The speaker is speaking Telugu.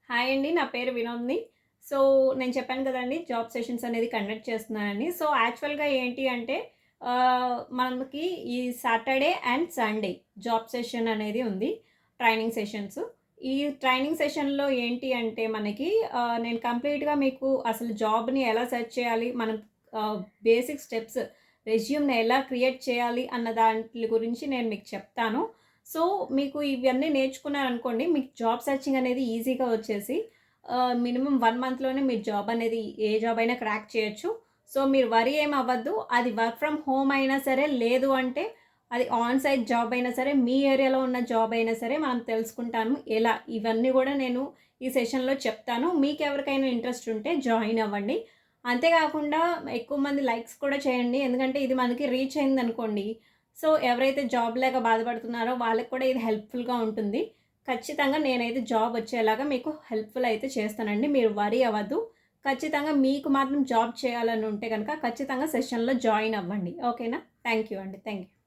హాయ్ అండి. నా పేరు వినోద్‌ని. సో, నేను చెప్పాను కదండీ! జాబ్ సెషన్స్ అనేది కండక్ట్ చేస్తున్నానని. సో, యాక్చువల్‌గా ఏంటి అంటే మనకి ఈ Saturday and Sunday job session అనేది ఉంది. Training sessions. ఈ ట్రైనింగ్ సెషన్‌లో ఏంటి అంటే మనకి నేను కంప్లీట్‌గా మీకు అసలు జాబ్‌ని ఎలా సెర్చ్ చేయాలి, మనం ఆహ్, బేసిక్ స్టెప్స్ రెజ్యూమ్‌ని ఎలా క్రియేట్ చేయాలి అన్న దాంట్లి గురించి నేను మీకు చెప్తాను. సో, మీకు ఇవన్నీ నేర్చుకున్నారనుకోండి, మీకు జాబ్ సెర్చింగ్ అనేది ఈజీగా వచ్చేసి మినిమమ్ 1 మంత్‌లోనే మీరు జాబ్ అనేది ఏ జాబ్ అయినా క్రాక్ చేయొచ్చు. సో, మీరు వరీ ఏమి అవ్వద్దు. అది వర్క్ ఫ్రమ్ హోమ్ అయినా సరే, లేదు అంటే అది ఆన్ సైట్ జాబ్ అయినా సరే, మీ ఏరియాలో ఉన్న జాబ్ అయినా సరే మనం తెలుసుకుంటాము ఎలా. ఇవన్నీ గూడా నేను ఈ సెషన్‌లో చెప్తాను. మీకెవరికైనా ఇంట్రెస్ట్ ఉంటే జాయిన్ అవ్వండి. అంతేకాకుండా ఎక్కువ మంది లైక్స్ కూడా చేయండి. ఎందుకంటే ఇది మనకి రీచ్ అయిందనుకోండి, సో, ఎవరైతే జాబ్ లేక బాధపడుతున్నారో వాళ్ళకి కూడా ఇది హెల్ప్‌ఫుల్‌గా ఉంటుంది. ఖచ్చితంగా నేనైతే జాబ్ వచ్చేలాగా మీకు హెల్ప్‌ఫుల్ అయితే చేస్తానండి. మీరు వరీ అవ్వద్దు. ఖచ్చితంగా మీకు మాత్రం జాబ్ చేయాలని ఉంటే గనక ఖచ్చితంగా సెషన్‌లో జాయిన్ అవ్వండి. ఓకేనా? థ్యాంక్ యూ అండి. Thank you.